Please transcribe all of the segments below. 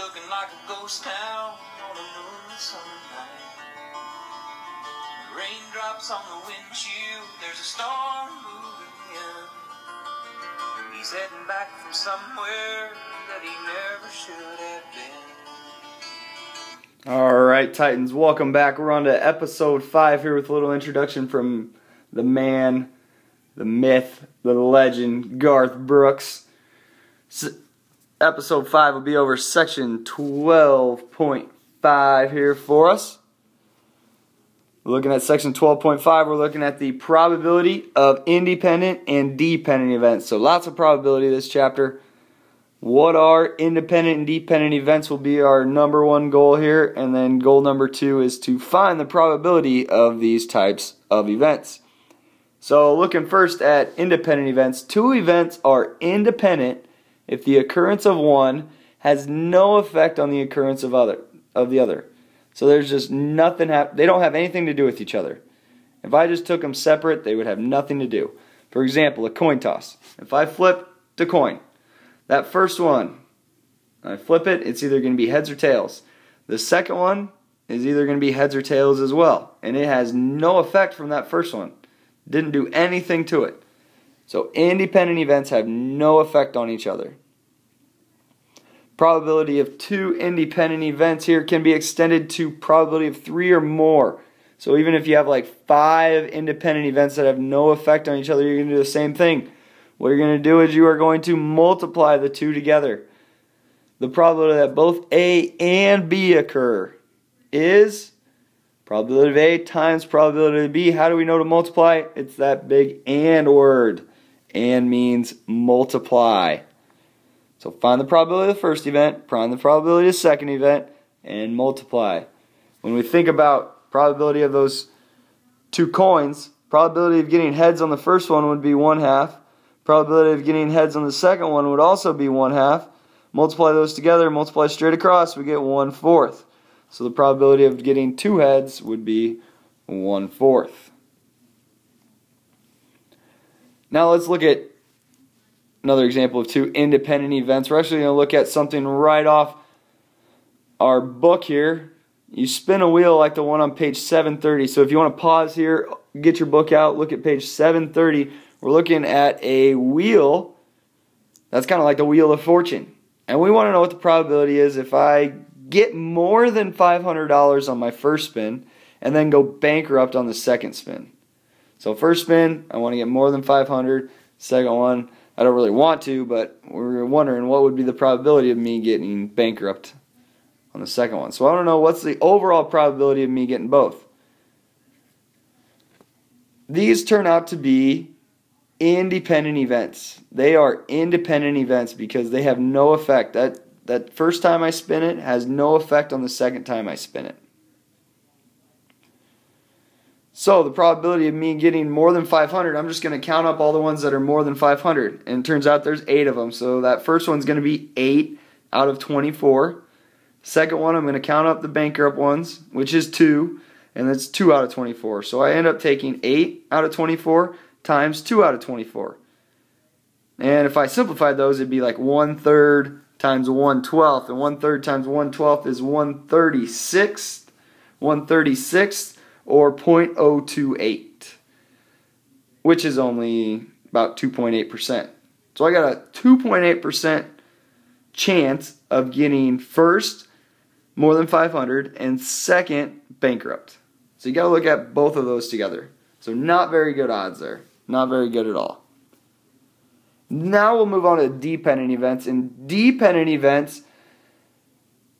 looking like a ghost town on a moonlit summer night. Raindrops on the windshield, there's a storm moving in. He's heading back from somewhere that he never should have been. Alright, Titans, welcome back. We're on to episode 5 here with a little introduction from the man, the myth, the legend, Garth Brooks. Episode 5 will be over section 12.5 here for us. We're looking at section 12.5. We're looking at the probability of independent and dependent events. So lots of probability in this chapter. What are independent and dependent events will be our number one goal here. And then goal number 2 is to find the probability of these types of events. So looking first at independent events. 2 events are independent if the occurrence of one has no effect on the occurrence of the other. So there's just nothing, they don't have anything to do with each other. If I just took them separate, they would have nothing to do. For example, a coin toss. If I flip the coin, that first one, I flip it, it's either going to be heads or tails. The second one is either going to be heads or tails as well. And it has no effect from that first one. Didn't do anything to it. So independent events have no effect on each other. Probability of 2 independent events here can be extended to probability of 3 or more. So even if you have like 5 independent events that have no effect on each other, you're going to do the same thing. What you're going to do is you are going to multiply the 2 together. The probability that both A and B occur is probability of A times probability of B. How do we know to multiply? It's that big AND word. AND means multiply. So find the probability of the first event, find the probability of the second event, and multiply. When we think about probability of those 2 coins, probability of getting heads on the first one would be 1/2. Probability of getting heads on the second one would also be 1/2. Multiply those together, multiply straight across, we get 1/4. So the probability of getting 2 heads would be 1/4. Now let's look at another example of 2 independent events. We're actually going to look at something right off our book here. You spin a wheel like the one on page 730. So if you want to pause here, get your book out, look at page 730. We're looking at a wheel that's kind of like the Wheel of Fortune. And we want to know what the probability is if I get more than $500 on my first spin and then go bankrupt on the second spin. So first spin, I want to get more than 500. Second one, I don't really want to, but we're wondering what would be the probability of me getting bankrupt on the second one. So I want to know what's the overall probability of me getting both. These turn out to be independent events. They are independent events because they have no effect. That first time I spin it has no effect on the second time I spin it. So the probability of me getting more than 500, I'm just going to count up all the ones that are more than 500. And it turns out there's 8 of them. So that first one's going to be 8 out of 24. Second one, I'm going to count up the bankrupt ones, which is 2. And that's 2 out of 24. So I end up taking 8 out of 24 times 2 out of 24. And if I simplified those, it'd be like 1/3 times 1/12. And 1/3 times 1/12 is 1/36. 1/36. Or 0.028, which is only about 2.8%. So I got a 2.8% chance of getting first more than 500 and second bankrupt. So you got to look at both of those together. So not very good odds there. Not very good at all. Now we'll move on to dependent events. And dependent events,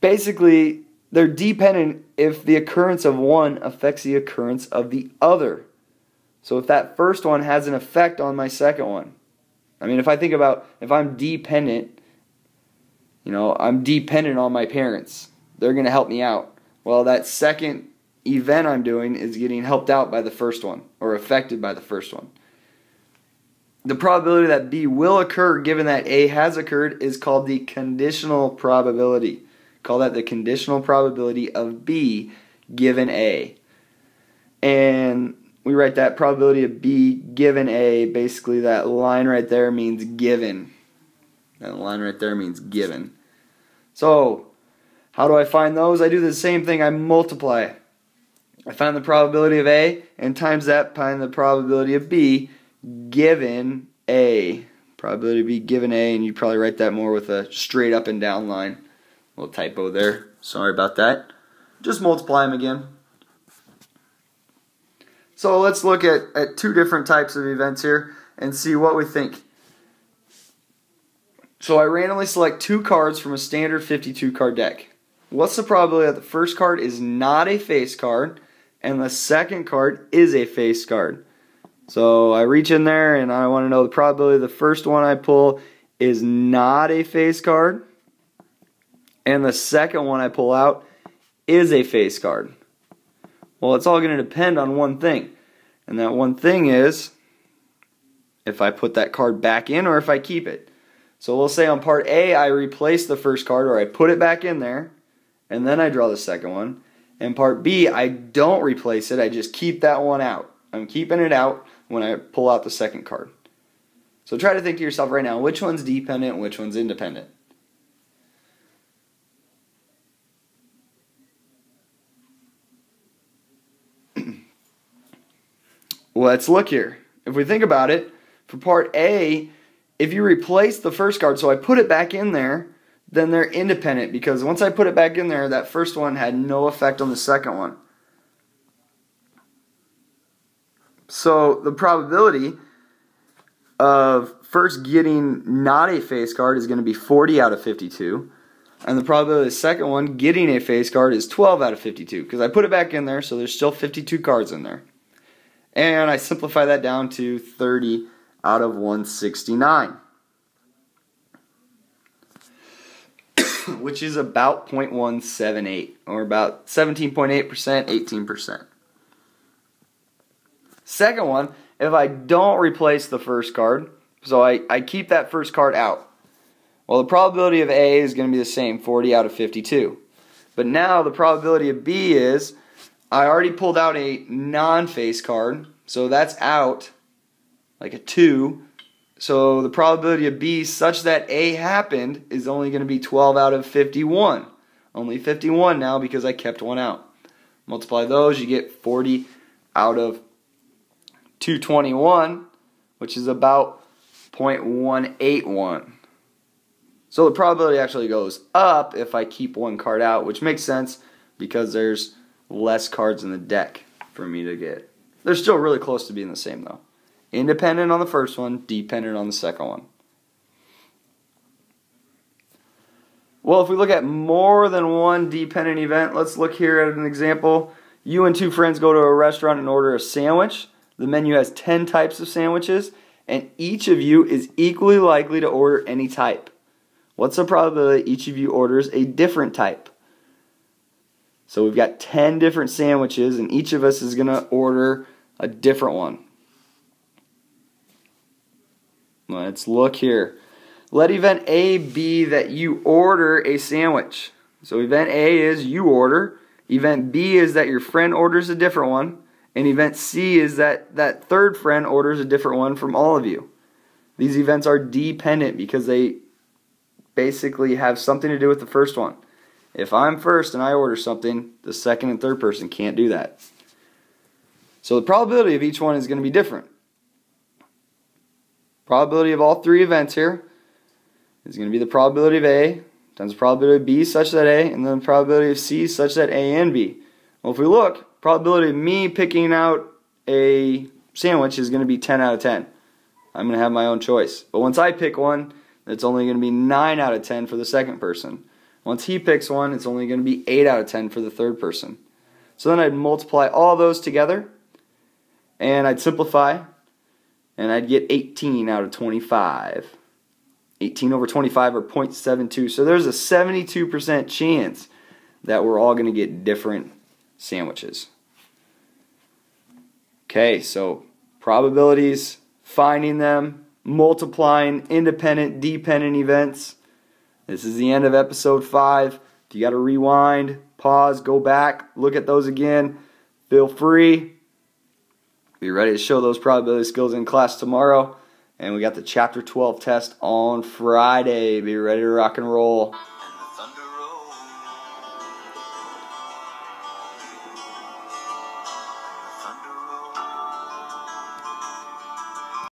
basically, they're dependent if the occurrence of one affects the occurrence of the other. So if that first one has an effect on my second one. I mean, if I think about if I'm dependent, I'm dependent on my parents. They're going to help me out. Well, that second event I'm doing is getting helped out by the first one or affected by the first one. The probability that B will occur given that A has occurred is called the conditional probability. Call that the conditional probability of B given A. And we write that probability of B given A, basically that line right there means given. That line right there means given. So How do I find those? I do the same thing. I multiply. I find the probability of A and times that find the probability of B given A. Probability of B given A, and you probably write that more with a straight up and down line. A little typo there. Sorry about that. Just multiply them again. So let's look at two different types of events here and see what we think. So I randomly select two cards from a standard 52 card deck. What's the probability that the first card is not a face card and the second card is a face card? So I reach in there and I want to know the probability the first one I pull is not a face card and the second one I pull out is a face card. Well, it's all going to depend on one thing. And that one thing is if I put that card back in or if I keep it. So we'll say on part A I replace the first card or I put it back in there and then I draw the second one. And part B I don't replace it, I just keep that one out. I'm keeping it out when I pull out the second card. So try to think to yourself right now, which one's dependent and which one's independent? Let's look here. If we think about it, for part A, if you replace the first card, so I put it back in there, then they're independent because once I put it back in there, that first one had no effect on the second one. So the probability of first getting not a face card is going to be 40 out of 52. And the probability of the second one getting a face card is 12 out of 52 because I put it back in there, so there's still 52 cards in there. And I simplify that down to 30 out of 169. Which is about 0.178 or about 17.8%, 18%. Second one, if I don't replace the first card, so I keep that first card out. Well, the probability of A is going to be the same, 40 out of 52. But now the probability of B is I already pulled out a non-face card, so that's out, like a 2. So the probability of B such that A happened is only going to be 12 out of 51. Only 51 now because I kept one out. Multiply those, you get 40 out of 221, which is about 0.181. So the probability actually goes up if I keep one card out, which makes sense because there's less cards in the deck for me to get. They're still really close to being the same though. Independent on the first one, dependent on the second one. Well, if we look at more than one dependent event, let's look here at an example. You and two friends go to a restaurant and order a sandwich. The menu has 10 types of sandwiches, and each of you is equally likely to order any type. What's the probability each of you orders a different type? So we've got 10 different sandwiches, and each of us is going to order a different one. Let's look here. Let event A be that you order a sandwich. So event A is you order. Event B is that your friend orders a different one. And event C is that that third friend orders a different one from all of you. These events are dependent because they basically have something to do with the first one. If I'm first and I order something, the second and third person can't do that. So the probability of each one is going to be different. Probability of all three events here is going to be the probability of A times the probability of B such that A, and then the probability of C such that A and B. Well, if we look, probability of me picking out a sandwich is going to be 10 out of 10. I'm going to have my own choice. But once I pick one, it's only going to be 9 out of 10 for the second person. Once he picks one, it's only going to be 8 out of 10 for the third person. So then I'd multiply all those together, and I'd simplify, and I'd get 18 out of 25. 18 over 25 or 0.72. So there's a 72% chance that we're all going to get different sandwiches. Okay, so probabilities, finding them, multiplying independent, dependent events. This is the end of episode 5. If you got to rewind, pause, go back, look at those again, feel free. Be ready to show those probability skills in class tomorrow. And we got the Chapter 12 test on Friday. Be ready to rock and roll.